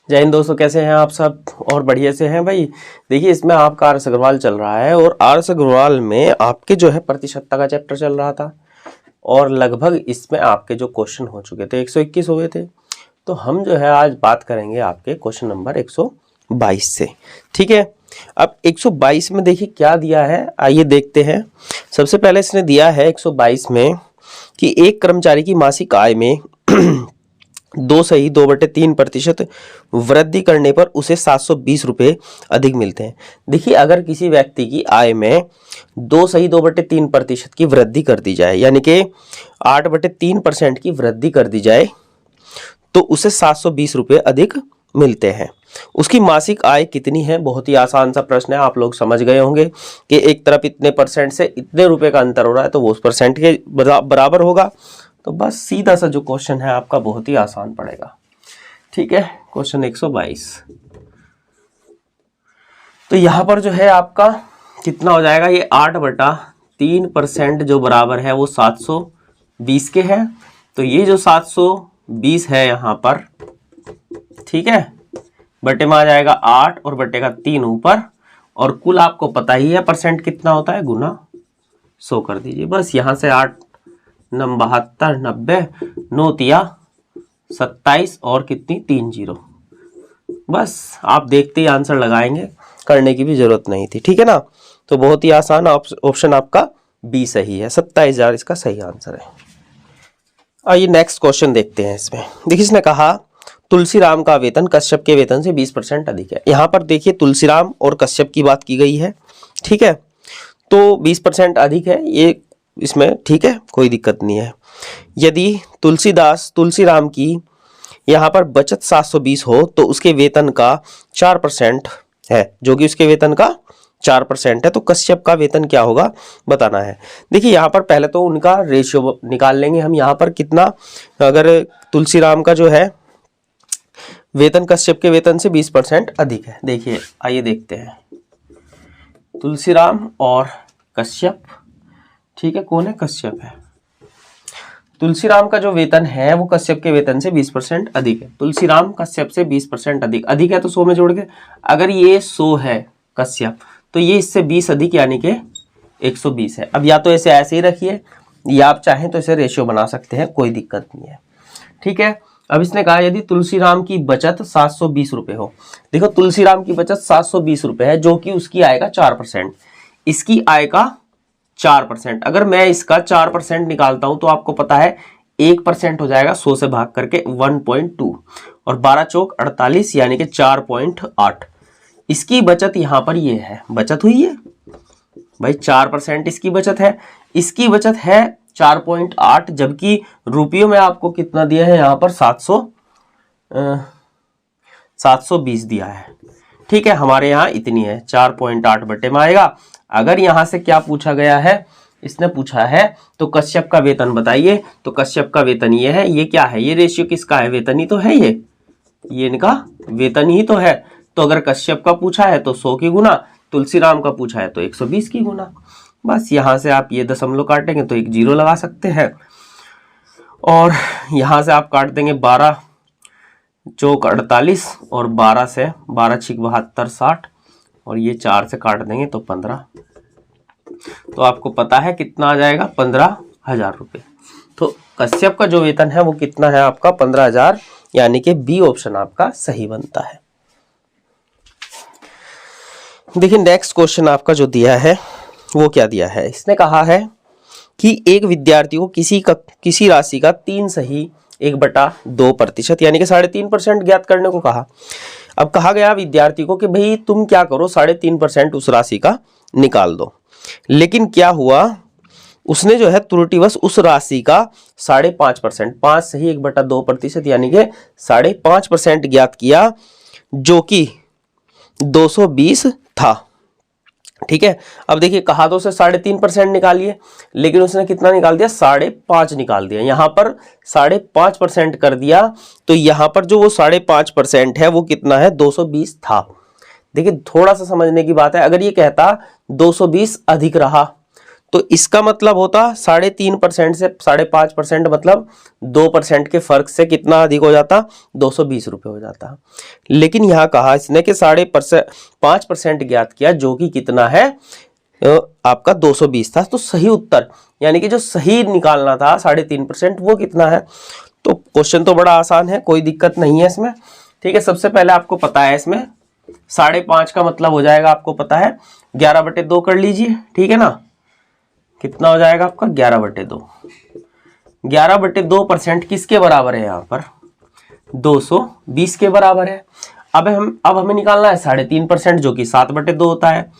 जय हिंद दोस्तों, कैसे हैं आप सब? और बढ़िया से हैं भाई। देखिए, इसमें आपका आर एस अग्रवाल चल रहा है और आर एस अग्रवाल में आपके जो है प्रतिशतता का चैप्टर चल रहा था और लगभग इसमें आपके जो क्वेश्चन हो चुके थे 121 हुए थे। तो हम जो है आज बात करेंगे आपके क्वेश्चन नंबर 122 से। ठीक है, अब 122 में देखिए क्या दिया है, आइए देखते हैं। सबसे पहले इसने दिया है 122 में कि एक कर्मचारी की मासिक आय में 2.2/3% वृद्धि करने पर उसे 720 रुपये अधिक मिलते हैं। देखिए, अगर किसी व्यक्ति की आय में 2.2/3% की वृद्धि कर दी जाए, यानी कि 8/3% की वृद्धि कर दी जाए, तो उसे 720 रुपये अधिक मिलते हैं। उसकी मासिक आय कितनी है? बहुत ही आसान सा प्रश्न है, आप लोग समझ गए होंगे कि एक तरफ इतने परसेंट से इतने रुपए का अंतर हो रहा है तो वो उस परसेंट के बराबर होगा। तो बस सीधा सा जो क्वेश्चन है आपका बहुत ही आसान पड़ेगा। ठीक है, क्वेश्चन 122। तो यहां पर जो है आपका कितना हो जाएगा, ये 8/3% जो बराबर है वो 720 के है। तो ये जो 720 है यहां पर, ठीक है, बटे में आ जाएगा 8 और बटे का 3 ऊपर, और कुल आपको पता ही है परसेंट कितना होता है, गुना 100 कर दीजिए। बस यहां से 8 9 72 90 9 तिया 27 और कितनी 3 0। बस आप देखते ही आंसर लगाएंगे, करने की भी जरूरत नहीं थी। ठीक है ना, तो बहुत ही आसान ऑप्शन आपका बी सही है, 27,000 इसका सही आंसर है। आइए नेक्स्ट क्वेश्चन देखते हैं। इसमें देखिए, इसने कहा तुलसीराम का वेतन कश्यप के वेतन से 20% अधिक है। यहां पर देखिए तुलसीराम और कश्यप की बात की गई है। ठीक है, तो 20% अधिक है ये इसमें, ठीक है, कोई दिक्कत नहीं है। यदि तुलसीराम की यहां पर बचत 720 हो तो उसके वेतन का 4% है, जो कि उसके वेतन का 4% है, तो कश्यप का वेतन क्या होगा बताना है। देखिए, यहां पर पहले तो उनका रेशियो निकाल लेंगे हम। यहां पर कितना, अगर तुलसीराम का जो है वेतन कश्यप के वेतन से 20% अधिक है। देखिए, आइए देखते हैं तुलसीराम और कश्यप। ठीक है, कौन है? कश्यप है। तुलसीराम का जो वेतन है वो कश्यप के वेतन से 20% अधिक है। तुलसीराम कश्यप से 20% अधिक, अधिक है तो 100 में जोड़ के, अगर ये 100 है कश्यप तो ये इससे 20 अधिक यानी कि 120 है। अब या तो ऐसे ही रखिए या आप चाहें तो इसे रेशियो बना सकते हैं, कोई दिक्कत नहीं है। ठीक है, अब इसने कहा यदि तुलसीराम की बचत 720 रुपए हो। देखो, तुलसीराम की बचत 720 रुपए है, जो कि उसकी आय का 4%, इसकी आय का 4%। अगर मैं इसका 4% निकालता हूं तो आपको पता है 1% हो जाएगा 100 से भाग करके 1.2, और 12 चौक 48 यानी कि 4.8। इसकी बचत यहां पर ये है, बचत हुई है भाई, 4% इसकी बचत है। इसकी बचत है 4.8, जबकि रुपयों में आपको कितना दिया है यहां पर 720 दिया है। ठीक है, हमारे यहाँ इतनी है, 4.8 बटे में आएगा। अगर यहां से क्या पूछा गया है, इसने पूछा है तो कश्यप का वेतन बताइए, तो कश्यप का वेतन ये है। ये क्या है, ये रेशियो किसका है? वेतन ही तो है, ये इनका वेतन ही तो है। तो अगर कश्यप का पूछा है तो 100 की गुना, तुलसीराम का पूछा है तो 120 की गुना। बस यहां से आप ये दशमलव काटेंगे तो एक 0 लगा सकते हैं, और यहां से आप काट देंगे 12 चौक 48, और 12 से 12 छिक 72 60, और ये 4 से काट देंगे तो 15। तो आपको पता है कितना आ जाएगा, 15,000 रुपये। तो कश्यप का जो वेतन है वो कितना है आपका, 15,000, यानी कि बी ऑप्शन आपका सही बनता है। देखिए, नेक्स्ट क्वेश्चन आपका जो दिया है वो क्या दिया है। इसने कहा है कि एक विद्यार्थी को किसी राशि का 3 सही 1/2% यानी कि 3.5% ज्ञात करने को कहा। अब कहा गया विद्यार्थी को कि भाई तुम क्या करो, 3.5% उस राशि का निकाल दो। लेकिन क्या हुआ, उसने जो है त्रुटिवश उस राशि का 5.5%, 5 सही 1/2% यानी कि 5.5% ज्ञात किया, जो कि 220 था। ठीक है, अब देखिए, कहा तो उसे 3.5% निकालिए, लेकिन उसने कितना निकाल दिया, 5.5 निकाल दिया। यहां पर 5.5% कर दिया, तो यहां पर जो वो 5.5% है वो कितना है, 220 था। देखिए, थोड़ा सा समझने की बात है। अगर ये कहता 220 अधिक रहा तो इसका मतलब होता 3.5% से 5.5%, मतलब 2% के फर्क से कितना अधिक हो जाता, 220 रुपये हो जाता। लेकिन यहाँ कहा इसने कि 5% ज्ञात किया, जो कि कितना है, आपका 220 था। तो सही उत्तर यानी कि जो सही निकालना था 3.5%, वो कितना है। तो क्वेश्चन तो बड़ा आसान है, कोई दिक्कत नहीं है इसमें। ठीक है, सबसे पहले आपको पता है इसमें 5.5 का मतलब हो जाएगा, आपको पता है 11/2 कर लीजिए। ठीक है ना, कितना हो जाएगा आपका 11/2। 11/2% किसके बराबर है, यहाँ पर 220 के बराबर है। अब हमें निकालना है 3.5%, जो कि 7/2 होता है।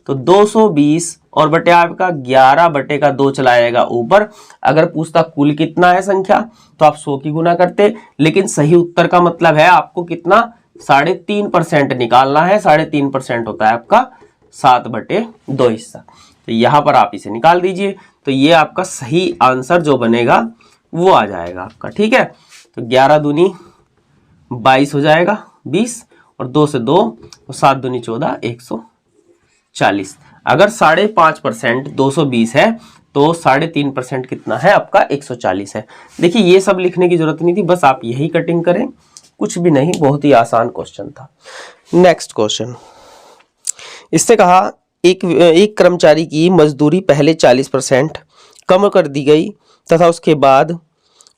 तो 220 और बटे आपका 11/2 चला जाएगा ऊपर। अगर पूछता कुल कितना है संख्या, तो आप 100 की गुना करते, लेकिन सही उत्तर का मतलब है आपको कितना, 3.5% निकालना है। 3.5% होता है आपका 7/2 हिस्सा। तो यहां पर आप इसे निकाल दीजिए, तो ये आपका सही आंसर जो बनेगा वो आ जाएगा आपका। ठीक है, तो 11 दूनी 22 हो जाएगा 20, और 2 से 2 और 7 दूनी 14, 140। अगर 5.5% 220 है, तो 3.5% कितना है आपका 140 है। देखिए ये सब लिखने की जरूरत नहीं थी, बस आप यही कटिंग करें, कुछ भी नहीं, बहुत ही आसान क्वेश्चन था। नेक्स्ट क्वेश्चन, इसने कहा एक कर्मचारी की मजदूरी पहले 40% कम कर दी गई तथा उसके बाद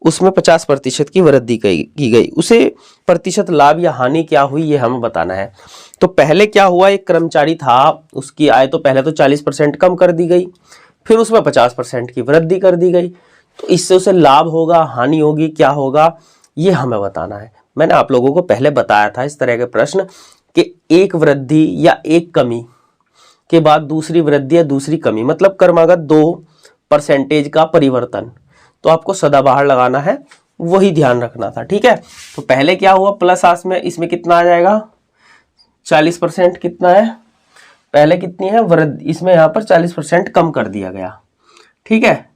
उसमें 50% की वृद्धि की गई। उसे प्रतिशत लाभ या हानि क्या हुई, ये हमें बताना है। तो पहले क्या हुआ, एक कर्मचारी था, उसकी आय तो पहले तो 40% कम कर दी गई, फिर उसमें 50% की वृद्धि कर दी गई। तो इससे उसे लाभ होगा, हानि होगी, क्या होगा, ये हमें बताना है। मैंने आप लोगों को पहले बताया था इस तरह के प्रश्न कि एक वृद्धि या एक कमी के बाद दूसरी वृद्धि या दूसरी कमी, मतलब क्रमागत 2% का परिवर्तन, तो आपको सदाबहार लगाना है, वही ध्यान रखना था। ठीक है, तो पहले क्या हुआ, प्लस आस में इसमें कितना आ जाएगा, 40% कितना है, पहले कितनी है वृद्धि, इसमें यहाँ पर 40% कम कर दिया गया। ठीक है,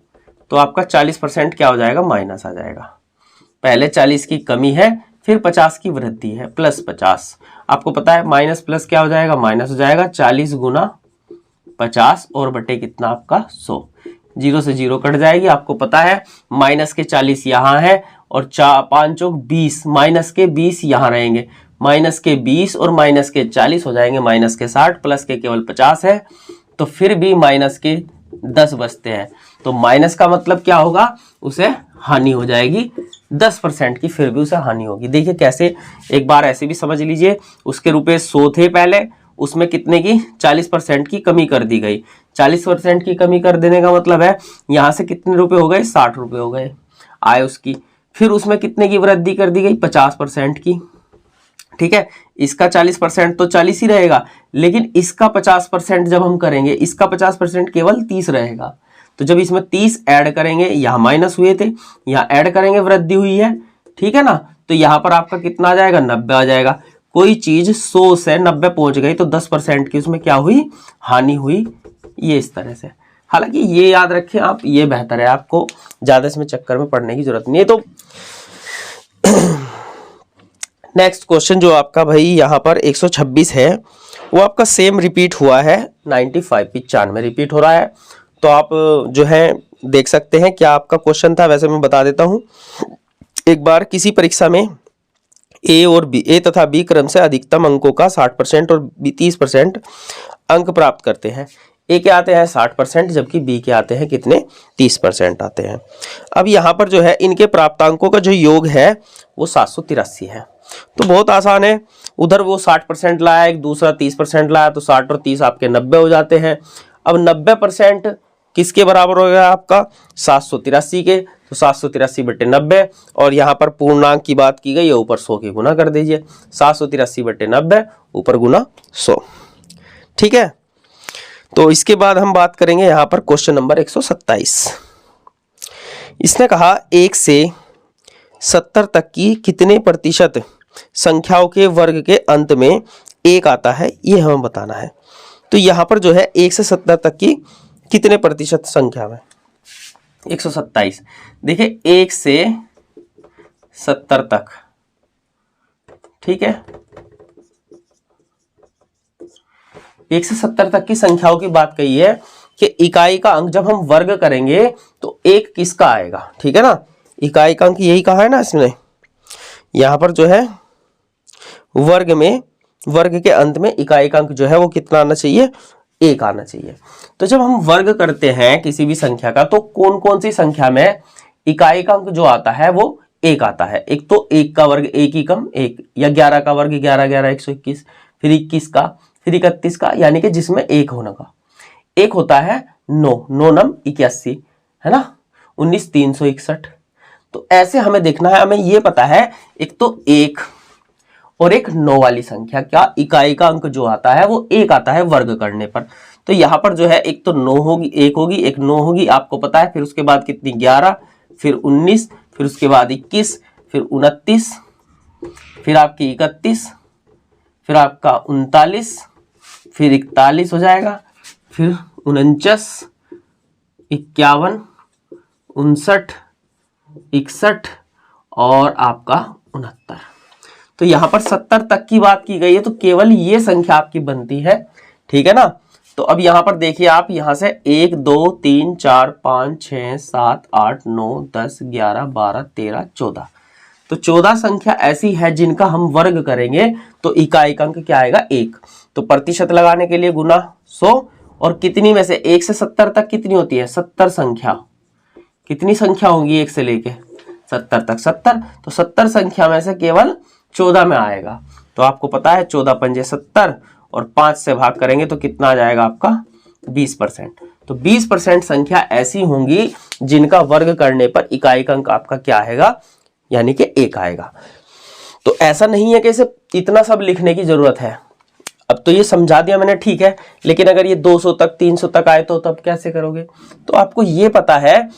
तो आपका 40% क्या हो जाएगा, माइनस आ जाएगा। पहले 40 की कमी है, फिर 50 की वृद्धि है, प्लस 50। आपको पता है माइनस प्लस क्या हो जाएगा, माइनस हो जाएगा। 40 गुना 50 और बटे कितना आपका 100, 0 से 0 कट जाएगी। आपको पता है माइनस के 40 यहाँ है, और 5 चौक 20, माइनस के 20 यहाँ रहेंगे। माइनस के 20 और माइनस के 40 हो जाएंगे माइनस के 60, प्लस के केवल 50 है, तो फिर भी माइनस के 10 बचते हैं। तो माइनस का मतलब क्या होगा, उसे हानि हो जाएगी 10% की, फिर भी उसे हानि होगी। देखिए कैसे, एक बार ऐसे भी समझ लीजिए, उसके रुपए 100 थे पहले, उसमें कितने की 40% की कमी कर दी गई। 40% की कमी कर देने का मतलब है यहां से कितने रुपए हो गए, 60 रुपए हो गए आय उसकी। फिर उसमें कितने की वृद्धि कर दी गई, 50% की। ठीक है, इसका 40% तो 40 ही रहेगा, लेकिन इसका 50% जब हम करेंगे, इसका 50% केवल 30 रहेगा। तो जब इसमें 30 ऐड करेंगे, यहां माइनस हुए थे, यहां ऐड करेंगे, वृद्धि हुई है। ठीक है ना, तो यहां पर आपका कितना आ जाएगा, 90 आ जाएगा। कोई चीज 100 से 90 पहुंच गई तो 10% की उसमें क्या हुई, हानि हुई। ये इस तरह से, हालांकि ये याद रखें आप, ये बेहतर है, आपको ज्यादा इसमें चक्कर में पड़ने की जरूरत नहीं है। तो नेक्स्ट क्वेश्चन जो आपका भाई यहाँ पर 126 है, वो आपका सेम रिपीट हुआ है 95 रिपीट हो रहा है। तो आप जो है देख सकते हैं क्या आपका क्वेश्चन था, वैसे मैं बता देता हूँ एक बार। किसी परीक्षा में ए तथा बी क्रम से अधिकतम अंकों का 60% और बी 30% अंक प्राप्त करते हैं। ए के आते हैं 60%, जबकि बी के आते हैं कितने, 30% आते हैं। अब यहाँ पर जो है इनके प्राप्तांकों का जो योग है वो 783 है। तो बहुत आसान है, उधर वो 60% लाया, एक दूसरा 30% लाया, तो 60 और 30 आपके 90 हो जाते हैं। अब 90% किसके बराबर हो गया आपका, 783 के। तो 783/90, और यहाँ पर पूर्णांक की बात की गई है, ऊपर 100 की गुना कर दीजिए। 783/90 ऊपर गुना 100। ठीक है, तो इसके बाद हम बात करेंगे यहाँ पर क्वेश्चन नंबर 127। इसने कहा 1 से 70 तक की कितने प्रतिशत संख्याओं के वर्ग के अंत में 1 आता है, ये हमें बताना है। तो यहाँ पर जो है 1 से 70 तक की कितने प्रतिशत संख्या में, 127। देखिए 1 से 70 तक, ठीक है, 1 से 70 तक की संख्याओं की बात कही है, कि इकाई का अंक जब हम वर्ग करेंगे तो एक किसका आएगा, ठीक है ना। इकाई का अंक यही कहा है ना इसने, यहां पर जो है वर्ग में, वर्ग के अंत में इकाई का अंक जो है वो कितना आना चाहिए, एक आना चाहिए। तो जब हम वर्ग करते हैं किसी भी संख्या का, तो कौन कौन सी संख्या में इकाई का अंक जो आता है वो एक आता है। एक तो एक का वर्ग एक ही कम एक, या 11 का वर्ग 11 11 121, फिर 21 का, फिर 31 का, यानी कि जिसमें एक होने का। एक होता है 9, 9 नम 81 है ना, 19 361। तो ऐसे हमें देखना है, हमें ये पता है एक तो एक और एक 9 वाली संख्या क्या इकाई का अंक जो आता है वो एक आता है वर्ग करने पर। तो यहां पर जो है एक तो 9 होगी, एक होगी, एक 9 होगी, आपको पता है। फिर उसके बाद कितनी 11, फिर 19, फिर उसके बाद 21, फिर 29, फिर आपकी 31, फिर आपका 39, फिर 41 हो जाएगा, फिर 49, 51, 59, 61 और आपका 69। तो यहां पर 70 तक की बात की गई है, तो केवल ये संख्या आपकी बनती है, ठीक है ना। तो अब यहां पर देखिए आप, यहां से 1 2 3 4 5 6 7 8 9 10 11 12 13 14, तो 14 संख्या ऐसी है जिनका हम वर्ग करेंगे तो इकाई का अंक क्या आएगा, 1। तो प्रतिशत लगाने के लिए गुना 100, और कितनी में से 1 से 70 तक कितनी होती है, 70 संख्या। कितनी संख्या होगी 1 से लेके 70 तक, 70। तो 70 संख्या में से केवल 14 में आएगा। तो आपको पता है 14 पंजे 70 और 5 से भाग करेंगे तो कितना आ जाएगा आपका 20%। तो 20% संख्या ऐसी होंगी जिनका वर्ग करने पर इकाई का अंक आपका क्या आएगा, यानी कि 1 आएगा। तो ऐसा नहीं है कि इसे इतना सब लिखने की जरूरत है। अब तो ये समझा दिया मैंने, ठीक है, लेकिन अगर ये 200 तक 300 तक आए तो तब कैसे करोगे। तो आपको ये पता है,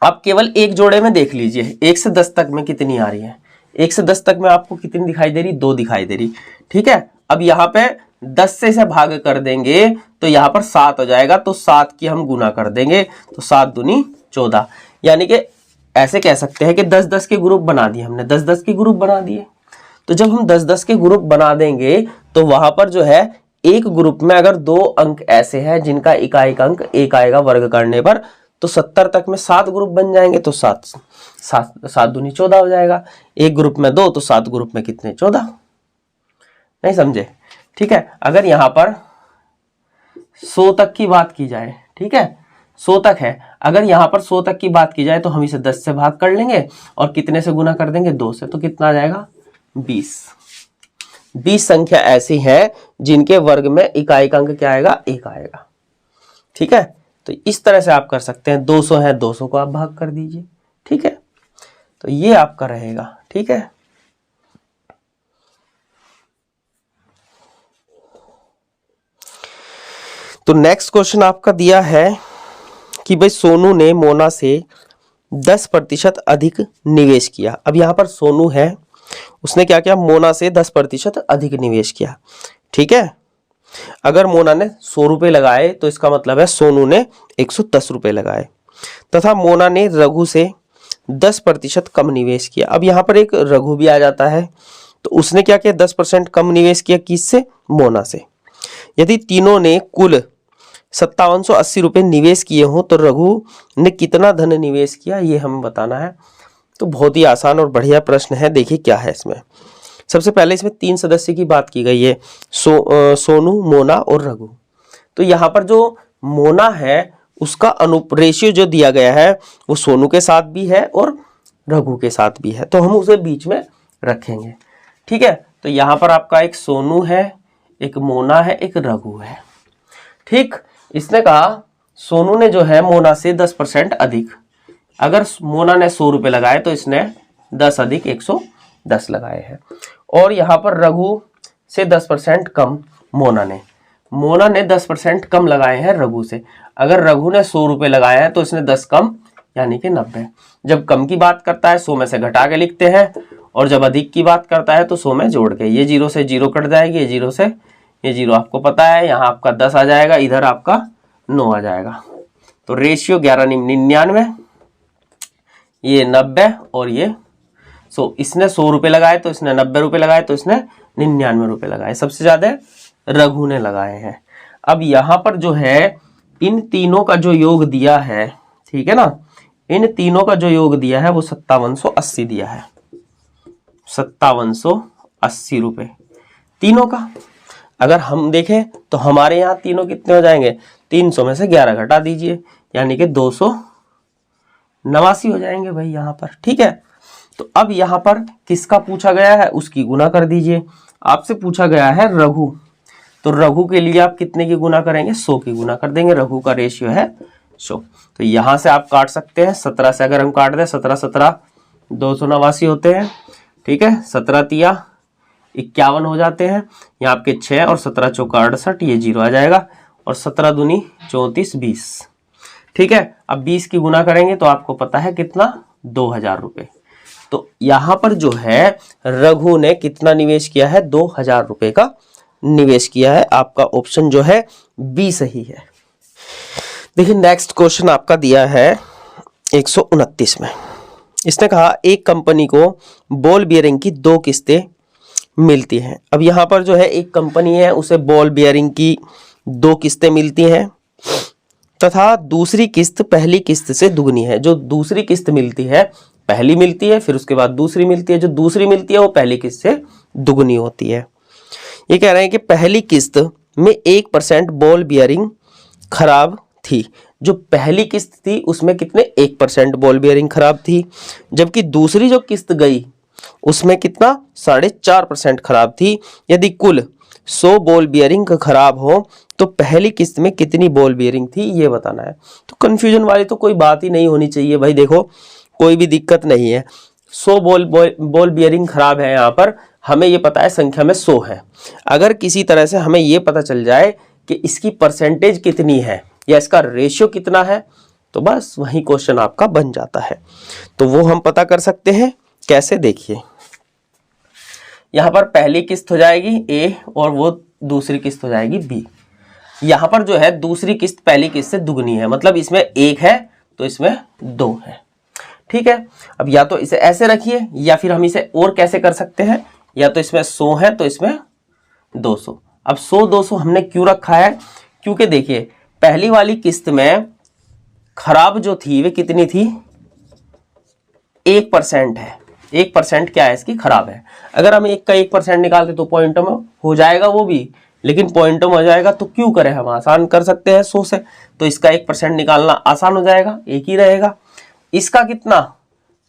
आप केवल एक जोड़े में देख लीजिए 1 से 10 तक में कितनी आ रही है। 1 से 10 तक में आपको कितनी दिखाई दे रही, 2 दिखाई दे रही, ठीक है। अब यहाँ पे 10 से इसे भाग कर देंगे तो यहाँ पर 7 हो जाएगा, तो 7 की हम गुना कर देंगे तो 7 दूनी 14, यानी कि ऐसे कह सकते हैं कि 10-10 के ग्रुप बना दिए हमने, 10-10 के ग्रुप बना दिए। तो जब हम 10-10 के ग्रुप बना देंगे तो वहां पर जो है एक ग्रुप में अगर 2 अंक ऐसे हैं जिनका इकाई का अंक 1 आएगा वर्ग करने पर, तो 70 तक में 7 ग्रुप बन जाएंगे, तो 7 दूनी 14 हो जाएगा। एक ग्रुप में 2, तो 7 ग्रुप में कितने, 14। नहीं समझे, ठीक है। अगर यहां पर 100 तक की बात की जाए, ठीक है, 100 तक है, अगर यहां पर 100 तक की बात की जाए तो हम इसे 10 से भाग कर लेंगे और कितने से गुना कर देंगे, 2 से, तो कितना आ जाएगा 20। 20 संख्या ऐसी है जिनके वर्ग में इकाई का अंक क्या आएगा, 1 आएगा, ठीक है। तो इस तरह से आप कर सकते हैं, 200 है 200 को आप भाग कर दीजिए, ठीक है। तो ये आपका रहेगा, ठीक है। तो नेक्स्ट क्वेश्चन आपका दिया है कि भाई सोनू ने मोना से 10% अधिक निवेश किया। अब यहां पर सोनू है, उसने क्या किया, मोना से 10% अधिक निवेश किया, ठीक है। अगर मोना ने 100 रुपए लगाए तो इसका मतलब है सोनू ने 110 रुपए लगाए, तथा मोना ने रघु से 10% कम निवेश किया। अब यहाँ पर एक रघु भी आ जाता है, तो उसने क्या किया, 10% कम निवेश किया, किससे, मोना से। यदि तीनों ने कुल 5780 रुपए निवेश किए हों तो रघु ने कितना धन निवेश किया, ये हमें बताना है। तो बहुत ही आसान और बढ़िया प्रश्न है। देखिए क्या है इसमें। सबसे पहले इसमें 3 सदस्य की बात की गई है, सोनू, मोना और रघु। तो यहाँ पर जो मोना है उसका रेशियो जो दिया गया है वो सोनू के साथ भी है और रघु के साथ भी है, तो हम उसे बीच में रखेंगे, ठीक है। तो यहाँ पर आपका एक सोनू है, एक मोना है, एक रघु है, ठीक। इसने कहा सोनू ने जो है मोना से 10% अधिक, अगर मोना ने 100 रुपए लगाए तो इसने 10 अधिक 110 लगाए हैं। और यहाँ पर रघु से 10% कम मोना ने 10% कम लगाए हैं रघु से। अगर रघु ने 100 रुपए लगाए हैं तो इसने 10 कम, यानी कि 90। जब कम की बात करता है 100 में से घटा के लिखते हैं, और जब अधिक की बात करता है तो 100 में जोड़ के। ये 0 से 0 कट जाएगी, ये 0 से ये 0 आपको पता है, यहाँ आपका 10 आ जाएगा, इधर आपका 9 आ जाएगा। तो रेशियो 11 99, ये 90 और ये 100। इसने 100 रुपए लगाए तो इसने 90 रुपए लगाए, तो इसने 99 रुपए लगाए। सबसे ज्यादा रघु ने लगाए हैं। अब यहां पर जो है इन तीनों का जो योग दिया है, ठीक है ना, इन तीनों का जो योग दिया है वो 5780 दिया है, 5780 रुपए तीनों का। अगर हम देखें तो हमारे यहाँ तीनों कितने हो जाएंगे, 300 में से 11 घटा दीजिए, यानी कि 289 हो जाएंगे भाई यहाँ पर, ठीक है। तो अब यहाँ पर किसका पूछा गया है, उसकी गुना कर दीजिए। आपसे पूछा गया है रघु, तो रघु के लिए आप कितने की गुना करेंगे, 100 की गुना कर देंगे। रघु का रेशियो है 100। तो यहां से आप काट सकते हैं, 17 से अगर हम काट दें, 17 17 289 होते हैं, ठीक है। 17 तिया 51 हो जाते हैं, यहाँ आपके 6 और 17 चौका 68, ये 0 आ जाएगा, और 17 दूनी 34 20, ठीक है। अब 20 की गुना करेंगे तो आपको पता है कितना, 2000 रुपए। तो यहां पर जो है रघु ने कितना निवेश किया है, 2000 रुपए का निवेश किया है। आपका ऑप्शन जो है बी सही है। देखिए नेक्स्ट क्वेश्चन आपका दिया है 129 में। इसने कहा एक कंपनी को बॉल बियरिंग की 2 किस्तें मिलती हैं। अब यहाँ पर जो है एक कंपनी है, उसे बॉल बियरिंग की 2 किस्तें मिलती हैं तथा दूसरी किस्त पहली किस्त से दुगनी है। जो दूसरी किस्त मिलती है, पहली मिलती है, फिर उसके बाद दूसरी मिलती है, जो दूसरी मिलती है वो पहली किस्त से दुगनी होती है। ये कह रहे हैं कि पहली किस्त में 1% बॉल बियरिंग खराब थी। जो पहली किस्त थी उसमें कितने, 1% बॉल बियरिंग खराब थी, जबकि दूसरी जो किस्त गई उसमें कितना, 4.5% खराब थी। यदि कुल 100 बॉल बियरिंग खराब हो तो पहली किस्त में कितनी बॉल बियरिंग थी, ये बताना है। तो कंफ्यूजन वाली तो कोई बात ही नहीं होनी चाहिए भाई। देखो कोई भी दिक्कत नहीं है, 100 बॉल बियरिंग खराब है। यहाँ पर हमें ये पता है संख्या में 100 है। अगर किसी तरह से हमें ये पता चल जाए कि इसकी परसेंटेज कितनी है या इसका रेशियो कितना है, तो बस वही क्वेश्चन आपका बन जाता है। तो वो हम पता कर सकते हैं कैसे, देखिए यहाँ पर पहली किस्त हो जाएगी ए और वो दूसरी किस्त हो जाएगी बी। यहाँ पर जो है दूसरी किस्त पहली किस्त से दुगनी है, मतलब इसमें 1 है तो इसमें 2 है, ठीक है। अब या तो इसे ऐसे रखिए या फिर हम इसे और कैसे कर सकते हैं, या तो इसमें 100 है तो इसमें 200। अब 100 200 हमने क्यों रखा है, क्योंकि देखिए पहली वाली किस्त में खराब जो थी वे कितनी थी, 1% है। 1% क्या है इसकी, खराब है। अगर हम 1 का 1% निकालते तो पॉइंटों में हो जाएगा वो भी, लेकिन पॉइंटों में हो जाएगा तो क्यों करें, हम आसान कर सकते हैं 100 से। तो इसका 1% निकालना आसान हो जाएगा, एक ही रहेगा। इसका कितना,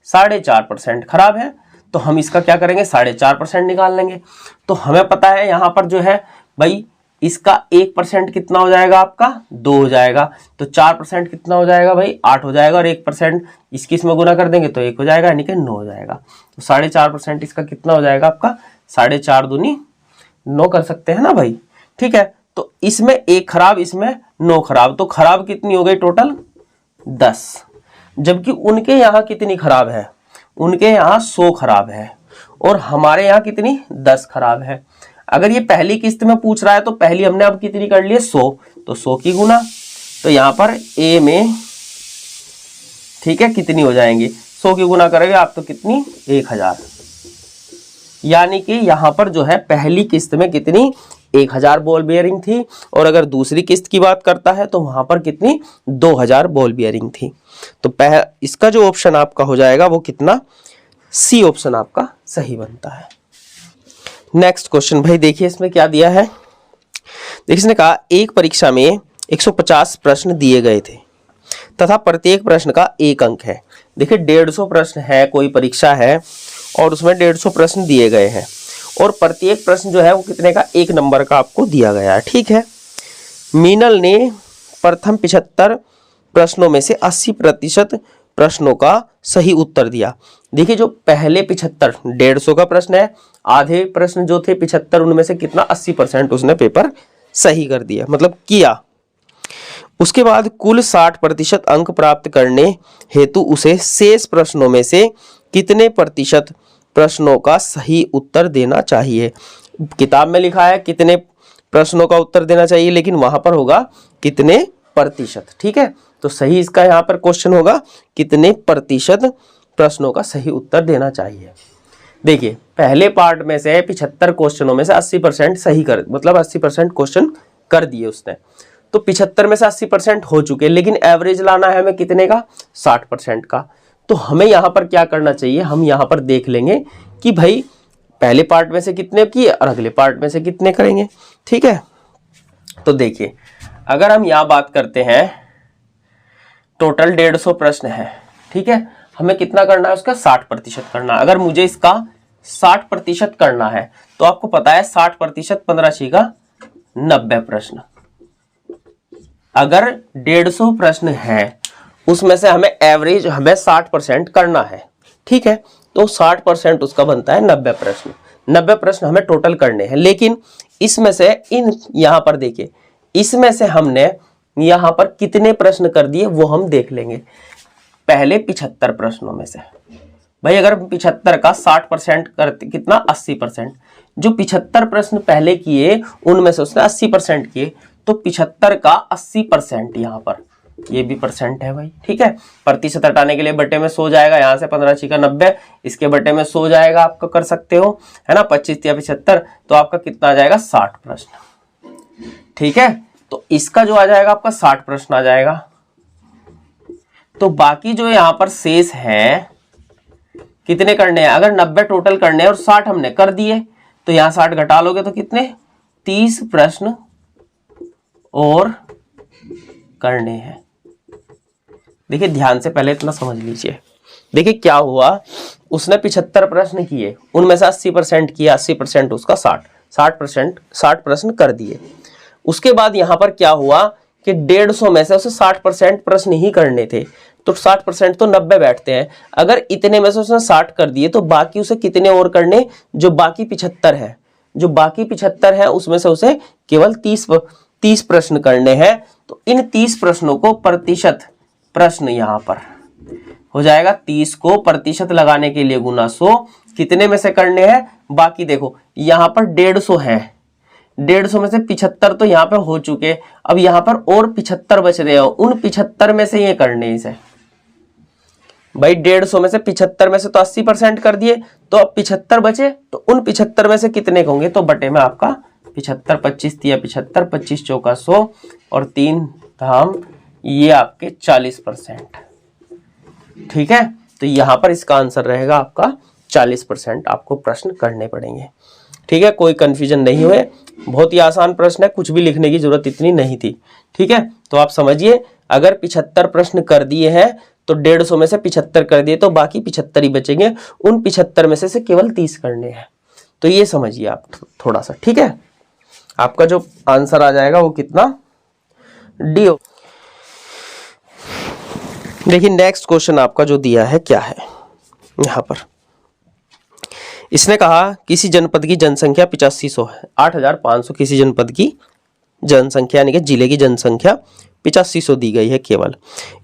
4.5% खराब है, तो हम इसका क्या करेंगे, 4.5% निकाल लेंगे। तो हमें पता है यहाँ पर जो है भाई इसका 1% कितना हो जाएगा, आपका 2 हो जाएगा। तो 4% कितना हो जाएगा भाई, 8 हो जाएगा, और 1% इसकी इसमें गुना कर देंगे तो 1 हो जाएगा, यानी कि 9 हो जाएगा। तो 4.5% इसका कितना हो जाएगा आपका, 4.5 दूनी 9 कर सकते हैं ना भाई, ठीक है। तो इसमें 1 खराब, इसमें 9 खराब, तो खराब कितनी हो गई टोटल 10। जबकि उनके यहाँ कितनी खराब है, उनके यहाँ 100 खराब है और हमारे यहाँ कितनी 10 खराब है। अगर ये पहली किस्त में पूछ रहा है तो पहली हमने अब कितनी कर ली है, 100, तो 100 की गुना। तो यहाँ पर ए में, ठीक है, कितनी हो जाएंगी, 100 की गुना करेंगे आप तो कितनी, 1000। यानी कि यहाँ पर जो है पहली किस्त में कितनी, 1000 बॉल बियरिंग थी, और अगर दूसरी किस्त की बात करता है तो वहां पर कितनी, 2000 बॉल बियरिंग थी। तो इसका जो ऑप्शन आपका हो जाएगा वो कितना, सी ऑप्शन आपका सही बनता है। नेक्स्ट क्वेश्चन भाई देखिए इसमें क्या दिया है। देखिए इसने कहा एक परीक्षा में 150 प्रश्न दिए गए थे तथा प्रत्येक प्रश्न का 1 अंक है। देखिए 150 प्रश्न है, कोई परीक्षा है और उसमें 150 प्रश्न दिए गए हैं और प्रत्येक प्रश्न जो है वो कितने का, 1 नंबर का आपको दिया गया है, ठीक है। मीनल ने प्रथम 75 प्रश्नों में से 80% प्रश्नों का सही उत्तर दिया। देखिए जो पहले 75, 150 का प्रश्न है, आधे प्रश्न जो थे 75 उनमें से कितना, 80% उसने पेपर सही कर दिया, मतलब किया। उसके बाद कुल 60% अंक प्राप्त करने हेतु उसे शेष प्रश्नों में से कितने प्रतिशत प्रश्नों का सही उत्तर देना चाहिए। किताब में लिखा है कितने प्रश्नों का उत्तर देना चाहिए, लेकिन वहां पर होगा कितने प्रतिशत, ठीक है। तो सही इसका यहाँ पर क्वेश्चन होगा कितने प्रतिशत प्रश्नों का सही उत्तर देना चाहिए। देखिए पहले पार्ट में से 75 क्वेश्चनों में से 80% सही कर, मतलब 80% क्वेश्चन कर दिए उसने। तो 75 में से 80% हो चुके, लेकिन एवरेज लाना है हमें कितने का, 60% का। तो हमें यहाँ पर क्या करना चाहिए, हम यहाँ पर देख लेंगे कि भाई पहले पार्ट में से कितने किए और अगले पार्ट में से कितने करेंगे। ठीक है, तो देखिए अगर हम यहाँ बात करते हैं टोटल 150 प्रश्न है, ठीक है, हमें कितना करना है उसका 60% करना। अगर मुझे इसका 60% करना है तो आपको पता है 60% 15 छिका 90 प्रश्न। अगर 150 प्रश्न है उसमें से हमें एवरेज हमें 60% करना है, ठीक है, तो 60% उसका बनता है 90 प्रश्न। 90 प्रश्न हमें टोटल करने हैं, लेकिन इसमें से यहां पर देखिए इसमें से हमने यहां पर कितने प्रश्न कर दिए वो हम देख लेंगे। पहले 75 प्रश्नों में से भाई अगर 75 का 60% करते कितना 80%, जो 75 प्रश्न पहले किए उनमें से उसने 80% किए, तो 75 का 80% यहाँ पर ये भी परसेंट है भाई, ठीक है। प्रतिशत हटाने के लिए बटे में 100 जाएगा, यहाँ से 15 छिका 90, इसके बटे में 100 जाएगा, आपका कर सकते हो है ना, 25 या 75, तो आपका कितना आ जाएगा 60 प्रश्न, ठीक है। तो इसका जो आ जाएगा आपका 60 प्रश्न आ जाएगा। तो बाकी जो यहाँ पर शेष है कितने करने हैं, अगर 90 टोटल करने हैं और 60 हमने कर दिए, तो यहाँ 60 घटा लोगे तो कितने 30 प्रश्न और करने हैं। देखिए ध्यान से पहले इतना समझ लीजिए, देखिए क्या हुआ, उसने 75 प्रश्न किए, उनमें से 80% किया, 80% उसका 60 प्रश्न कर दिए। उसके बाद यहां पर क्या हुआ कि 150 में से उसे 60% प्रश्न ही करने थे, तो 60% तो 90 बैठते हैं। अगर इतने में से उसने 60 कर दिए तो बाकी उसे कितने और करने, जो बाकी 75 है, जो बाकी 75 है उसमें से उसे केवल 30 प्रश्न करने हैं। तो इन 30 प्रश्नों को प्रतिशत प्रश्न यहां पर हो जाएगा, 30 को प्रतिशत लगाने के लिए गुना 100, कितने में से करने हैं, बाकी देखो यहां पर 150 है, 150 में से 75 तो यहाँ पे हो चुके, अब यहाँ पर और 75 बच रहे हो, उन 75 में से ये करने इसे भाई, 150 में से 75 में से तो 80% कर दिए, तो अब 75 बचे, तो उन 75 में से कितने होंगे, तो बटे में आपका 75, 25 तिया 75, 25 चौका 100 और 3 धाम ये आपके 40%, ठीक है। तो यहां पर इसका आंसर रहेगा आपका 40% आपको प्रश्न करने पड़ेंगे, ठीक है। कोई कंफ्यूजन नहीं हुए, बहुत ही आसान प्रश्न है, कुछ भी लिखने की जरूरत इतनी नहीं थी, ठीक है। तो आप समझिए अगर 75 प्रश्न कर दिए हैं तो 150 में से 75 कर दिए, तो बाकी 75 ही बचेंगे, उन 75 में से केवल 30 करने हैं। तो ये समझिए आप थोड़ा सा, ठीक है। आपका जो आंसर आ जाएगा वो कितना, डी। देखिए नेक्स्ट क्वेश्चन आपका जो दिया है क्या है, यहां पर इसने कहा किसी जनपद की जनसंख्या 8500 है, 8500 किसी जनपद की जनसंख्या यानी कि जिले की जनसंख्या 8500 दी गई है केवल।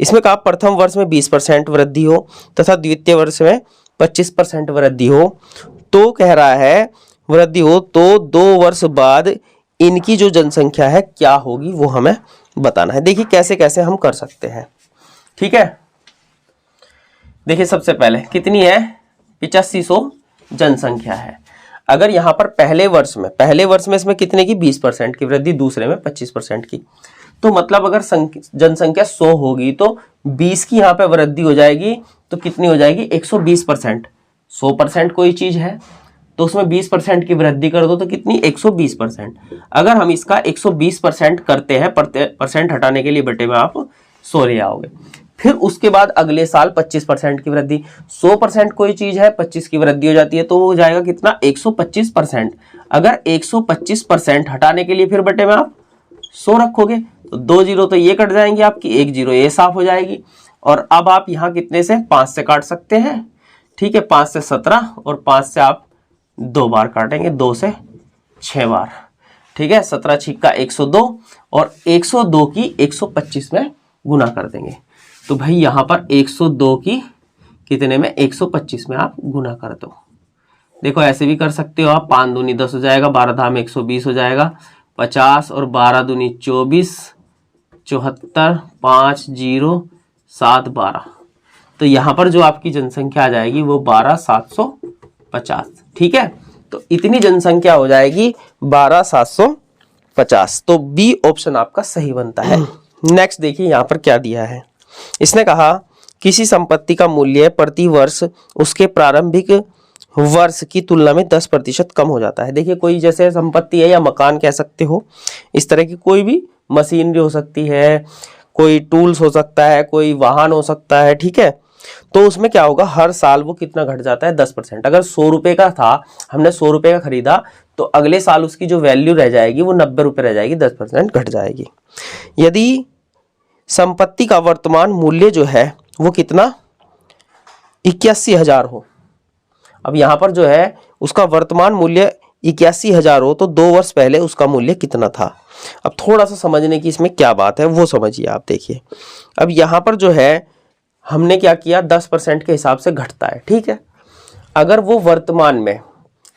इसमें कहा प्रथम वर्ष में 20% वृद्धि हो तथा द्वितीय वर्ष में 25% वृद्धि हो, तो कह रहा है वृद्धि हो तो 2 वर्ष बाद इनकी जो जनसंख्या है क्या होगी वो हमें बताना है। देखिए कैसे कैसे हम कर सकते हैं, ठीक है। देखिए सबसे पहले कितनी है, 8500 जनसंख्या है। अगर यहां पर पहले वर्ष में इसमें कितने की 20% की वृद्धि, दूसरे में 25% की, तो मतलब अगर जनसंख्या 100 होगी तो 20 की यहाँ पे वृद्धि हो जाएगी, तो कितनी हो जाएगी 120%। 100% कोई चीज है तो उसमें 20% की वृद्धि कर दो तो कितनी 120%। अगर हम इसका 120% करते हैं, परसेंट हटाने के लिए बटे में आप 100 ले आओगे, फिर उसके बाद अगले साल 25% की वृद्धि। 100% कोई चीज है, 25 की वृद्धि हो जाती है तो वो हो जाएगा कितना 125%। अगर 125% हटाने के लिए फिर बटे में आप 100 रखोगे तो 2 जीरो तो ये कट जाएंगे आपकी, 1 जीरो ये साफ हो जाएगी। और अब आप यहाँ कितने से 5 से काट सकते हैं, ठीक है, 5 से 17 और 5 से आप 2 बार काटेंगे, 2 से 6 बार, ठीक है। 17 छिक्का 102 और 102 की 125 में गुना कर देंगे, तो भाई यहां पर 102 की कितने में 125 में आप गुना कर दो। देखो ऐसे भी कर सकते हो आप, 5 दूनी 10 हो जाएगा, 12 धाम 120 हो जाएगा, 50 और 12 दूनी 24, 74, 5 0 7 12, तो यहां पर जो आपकी जनसंख्या आ जाएगी वो 12750, ठीक है। तो इतनी जनसंख्या हो जाएगी 12750 50। तो बी ऑप्शन आपका सही बनता है। नेक्स्ट देखिए यहाँ पर क्या दिया है। इसने कहा किसी संपत्ति का मूल्य प्रति वर्ष उसके प्रारंभिक वर्ष की तुलना में 10% कम हो जाता है। देखिए कोई जैसे संपत्ति है या मकान कह सकते हो, इस तरह की कोई भी मशीनरी हो सकती है, कोई टूल्स हो सकता है, कोई वाहन हो सकता है, ठीक है। तो उसमें क्या होगा, हर साल वो कितना घट जाता है, 10%। अगर 100 रुपए का था, हमने 100 रुपए का खरीदा, तो अगले साल उसकी जो वैल्यू रह जाएगी वो 90 रुपए रह जाएगी, 10% घट जाएगी। यदि संपत्ति का वर्तमान मूल्य जो है वो कितना 81,000 हो, अब यहाँ पर जो है उसका वर्तमान मूल्य 81,000 हो, तो 2 वर्ष पहले उसका मूल्य कितना था। अब थोड़ा सा समझने की इसमें क्या बात है वो समझिए आप। देखिए अब यहाँ पर जो है हमने क्या किया, 10% के हिसाब से घटता है, ठीक है। अगर वो वर्तमान में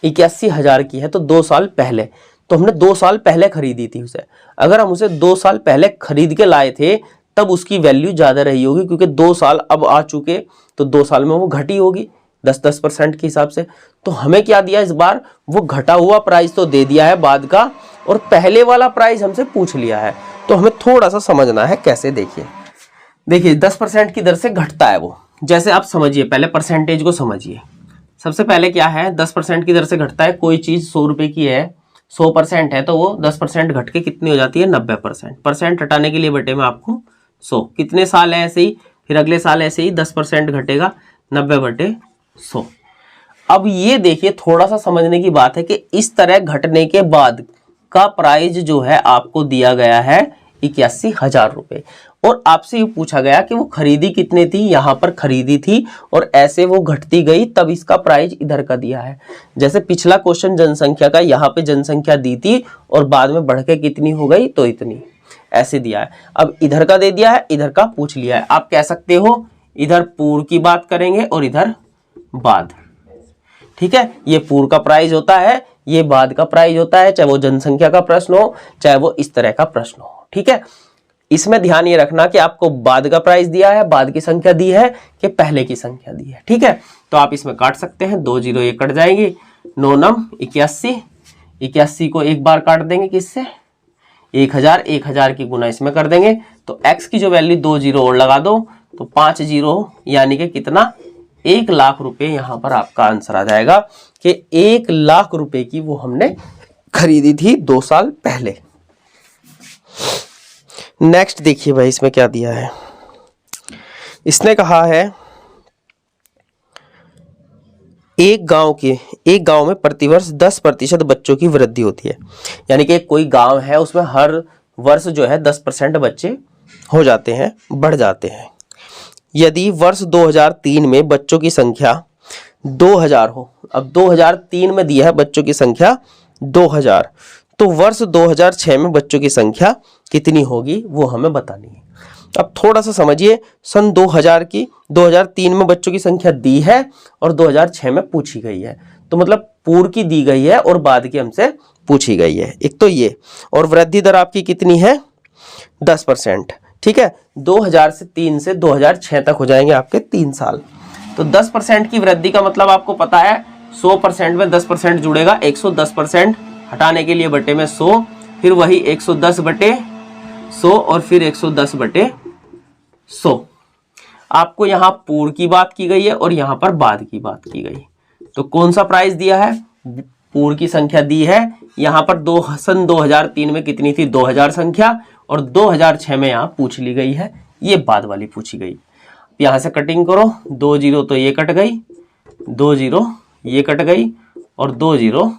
81,000 की है तो 2 साल पहले, तो हमने 2 साल पहले खरीदी थी उसे। अगर हम उसे 2 साल पहले खरीद के लाए थे तब उसकी वैल्यू ज़्यादा रही होगी, क्योंकि 2 साल अब आ चुके, तो 2 साल में वो घटी होगी 10% के हिसाब से। तो हमें क्या दिया इस बार, वो घटा हुआ प्राइस तो दे दिया है बाद का, और पहले वाला प्राइस हमसे पूछ लिया है। तो हमें थोड़ा सा समझना है कैसे। देखिए 10% की दर से घटता है वो, जैसे आप समझिए, पहले परसेंटेज को समझिए। सबसे पहले क्या है, 10% की दर से घटता है। कोई चीज़ 100 रुपए की है, 100% है, तो वो 10% घट के कितनी हो जाती है, 90%। परसेंट हटाने के लिए बेटे में आपको 100, कितने साल है ऐसे ही, फिर अगले साल ऐसे ही 10% घटेगा, 90/100। अब ये देखिए थोड़ा सा समझने की बात है कि इस तरह घटने के बाद का प्राइस जो है आपको दिया गया है 81,000 रुपए, और आपसे ये पूछा गया कि वो खरीदी कितने थी, यहाँ पर खरीदी थी और ऐसे वो घटती गई, तब इसका प्राइस इधर का दिया है। जैसे पिछला क्वेश्चन जनसंख्या का, यहाँ पे जनसंख्या दी थी और बाद में बढ़ के कितनी हो गई, तो इतनी, ऐसे दिया है। अब इधर का दे दिया है, इधर का पूछ लिया है। आप कह सकते हो इधर पूर्व की बात करेंगे और इधर बाद, ठीक है। ये पूर्व का प्राइस होता है, ये बाद का प्राइस होता है, चाहे वो जनसंख्या का प्रश्न हो, चाहे वो इस तरह का प्रश्न हो, ठीक है। इसमें ध्यान ये रखना कि आपको बाद का प्राइस दिया है, बाद की संख्या दी है कि पहले की संख्या दी है, ठीक है। तो आप इसमें काट सकते हैं, 2 0 ये कट जाएंगी, 9 9 81, 81 को एक बार काट देंगे किससे, 1000, 1000 की गुना इसमें कर देंगे, तो x की जो वैल्यू 2 0 और लगा दो, तो 5 0 यानी कि कितना, 1 लाख रुपए। यहाँ पर आपका आंसर आ जाएगा कि 1 लाख रुपए की वो हमने खरीदी थी 2 साल पहले। नेक्स्ट देखिए भाई इसमें क्या दिया है। इसने कहा है एक गांव में प्रतिवर्ष 10% बच्चों की वृद्धि होती है। यानी कि कोई गांव है उसमें हर वर्ष जो है 10% बच्चे हो जाते हैं, बढ़ जाते हैं। यदि वर्ष 2003 में बच्चों की संख्या 2000 हो, अब 2003 में दिया है बच्चों की संख्या 2000, तो वर्ष 2006 में बच्चों की संख्या कितनी होगी वो हमें बतानी है। अब थोड़ा सा समझिए, सन 2003 में बच्चों की संख्या दी है और 2006 में पूछी गई है, तो मतलब पूर्व की दी गई है और बाद की हमसे पूछी गई है। एक तो ये, और वृद्धि दर आपकी कितनी है, 10%, ठीक है। 2003 से 2006 तक हो जाएंगे आपके 3 साल। तो 10% की वृद्धि का मतलब आपको पता है, 100% में 10% जुड़ेगा, 110% हटाने के लिए बटे में 100, फिर वही 110/100 और फिर 110/100। आपको यहाँ पूर्व की बात की गई है और यहाँ पर बाद की बात की गई। तो कौन सा प्राइस दिया है, पूर्व की संख्या दी है, यहाँ पर सन 2003 में कितनी थी, 2000 संख्या, और 2006 में यहाँ पूछ ली गई है, ये बाद वाली पूछी गई। यहाँ से कटिंग करो, 2 0 तो ये कट गई, 2 0 ये कट गई और 2 0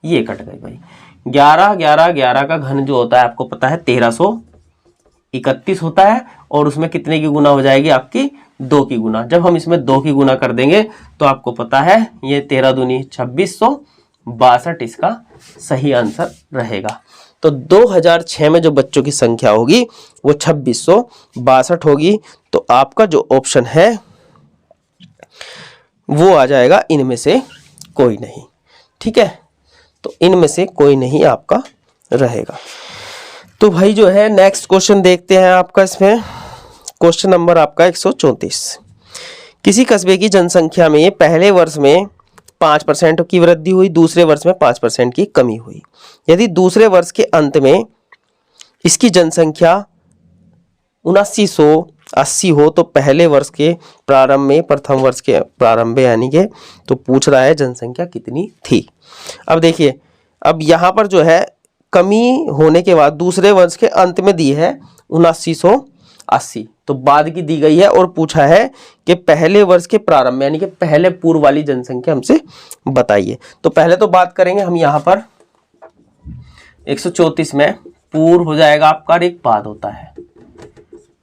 ये कट गई भाई। 11 11 11 का घन जो होता है आपको पता है 1331 होता है, और उसमें कितने की गुना हो जाएगी आपकी, 2 की गुना। जब हम इसमें 2 की गुना कर देंगे तो आपको पता है ये 13 दूनी 2662 इसका सही आंसर रहेगा। तो 2006 में जो बच्चों की संख्या होगी वो 2662 होगी। तो आपका जो ऑप्शन है वो आ जाएगा इनमें से कोई नहीं, ठीक है। तो इनमें से कोई नहीं आपका रहेगा। तो भाई जो है नेक्स्ट क्वेश्चन देखते हैं आपका। इसमें क्वेश्चन नंबर आपका 134। किसी कस्बे की जनसंख्या में पहले वर्ष में 5% की वृद्धि हुई, दूसरे वर्ष में 5% की कमी हुई। यदि दूसरे वर्ष के अंत में इसकी जनसंख्या 7980 हो तो पहले वर्ष के प्रारंभ में, प्रथम वर्ष के प्रारंभ में यानी कि, तो पूछ रहा है जनसंख्या कितनी थी। अब देखिए, अब यहाँ पर जो है कमी होने के बाद दूसरे वर्ष के अंत में दी है 7980, तो बाद की दी गई है और पूछा है कि पहले वर्ष के प्रारंभ में यानी कि पहले पूर्व वाली जनसंख्या हमसे बताइए। तो पहले तो बात करेंगे हम यहाँ पर 134 में पूर्व हो जाएगा आपका और एक बाद होता है,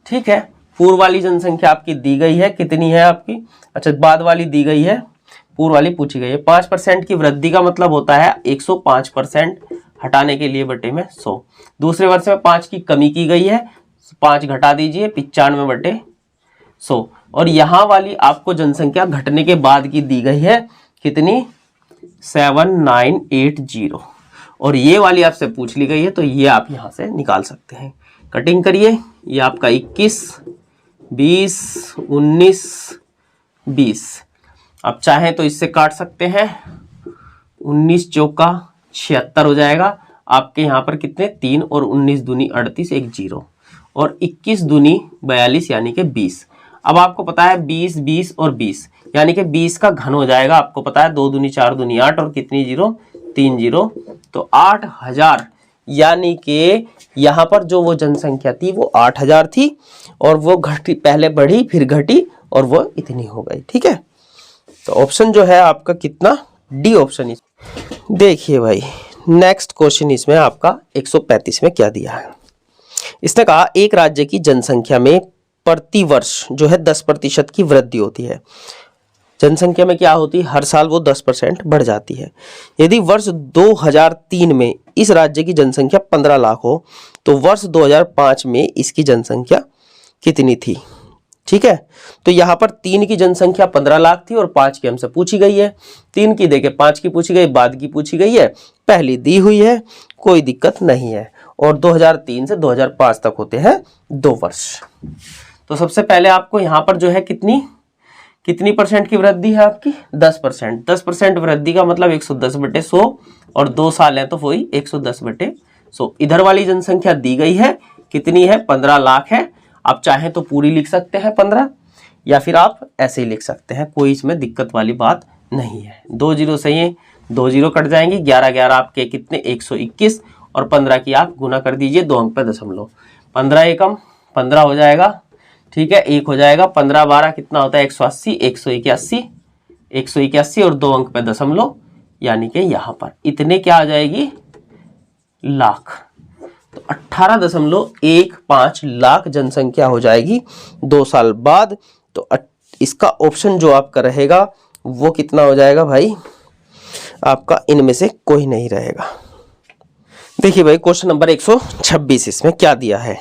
ठीक है। पूर्व वाली जनसंख्या आपकी दी गई है, कितनी है आपकी, अच्छा बाद वाली दी गई है, पूर्व वाली पूछी गई है। 5% की वृद्धि का मतलब होता है 105% हटाने के लिए बटे में 100। दूसरे वर्ष में 5 की कमी की गई है, 5 घटा दीजिए 95 बटे 100। और यहाँ वाली आपको जनसंख्या घटने के बाद की दी गई है कितनी, 7980, और ये वाली आपसे पूछ ली गई है, तो ये आप यहाँ से निकाल सकते हैं। कटिंग करिए, ये आपका 21, 20, 19, 20। आप चाहें तो इससे काट सकते हैं, 19 चौका 76 हो जाएगा आपके यहाँ पर कितने, 3 और 19 दूनी 38, एक 0 और 21 दूनी 42 यानी कि 20। अब आपको पता है 20, 20 और 20 यानी कि 20 का घन हो जाएगा, आपको पता है 2 दूनी 4 दूनी 8 और कितनी 0, 3 0, तो 8000 यानी कि यहाँ पर जो वो जनसंख्या थी वो 8000 थी और वो घटी, पहले बढ़ी फिर घटी और वो इतनी हो गई, ठीक है। तो ऑप्शन जो है आपका कितना, डी ऑप्शन। देखिए भाई नेक्स्ट क्वेश्चन इसमें आपका 135 में क्या दिया है। इसने कहा एक राज्य की जनसंख्या में प्रति वर्ष जो है 10% की वृद्धि होती है। जनसंख्या में क्या होती है, हर साल वो 10% बढ़ जाती है। यदि वर्ष 2003 में इस राज्य की जनसंख्या 15 लाख हो तो वर्ष 2005 में इसकी जनसंख्या कितनी थी, ठीक है। तो यहाँ पर 3 की जनसंख्या 15 लाख थी और 5 की हमसे पूछी गई है। 3 की देके 5 की पूछी गई, बाद की पूछी गई है, पहली दी हुई है, कोई दिक्कत नहीं है। और 2003 से 2005 तक होते हैं 2 वर्ष। तो सबसे पहले आपको यहाँ पर जो है कितनी परसेंट की वृद्धि है आपकी, 10%। 10% वृद्धि का मतलब 110 बटे 100 और 2 साल है तो वही 110 बटे 100। इधर वाली जनसंख्या दी गई है कितनी है, 15 लाख है। आप चाहें तो पूरी लिख सकते हैं 15, या फिर आप ऐसे ही लिख सकते हैं, कोई इसमें दिक्कत वाली बात नहीं है। 2 0 सही है, 2 0 कट जाएंगे, 11 11 आपके कितने 121 और 15 की आप गुना कर दीजिए 2 अंक पे दशमलव, 15 एकम 15 हो जाएगा, ठीक है, 1 हो जाएगा, 15 12 कितना होता है 180, 181 और 2 अंक पे दशमलव, यानी कि यहाँ पर इतने क्या आ जाएगी, लाख। तो 18.15 लाख जनसंख्या हो जाएगी 2 साल बाद। तो इसका ऑप्शन जो आपका रहेगा वो कितना हो जाएगा भाई, आपका इनमें से कोई नहीं रहेगा। देखिए भाई क्वेश्चन नंबर 126 इसमें क्या दिया है,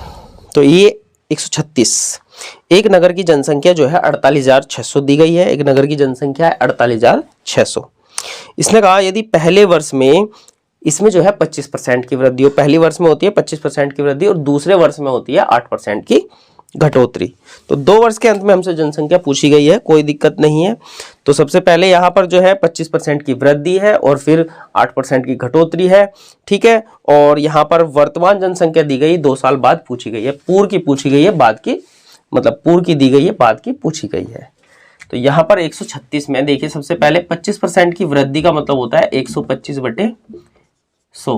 तो ये 136, एक नगर की जनसंख्या जो है 48,600 दी गई है। एक नगर की जनसंख्या है 48,600। इसने कहा यदि पहले वर्ष में इसमें जो है 25% की वृद्धि हो, पहली वर्ष में होती है 25% की वृद्धि और दूसरे वर्ष में होती है 8% की घटोतरी। तो 2 वर्ष के अंत में हमसे जनसंख्या पूछी गई है, कोई दिक्कत नहीं है। तो सबसे पहले यहाँ पर जो है 25% की वृद्धि है और फिर 8% की घटोतरी है, ठीक है। और यहाँ पर वर्तमान जनसंख्या दी गई 2 साल बाद पूछी गई है, पूर्व की पूछी गई है, बाद की मतलब पूर्व की दी गई है, बाद की पूछी गई है। तो यहाँ पर 136 में देखिए सबसे पहले 25% की वृद्धि का मतलब होता है 125 बटे 100,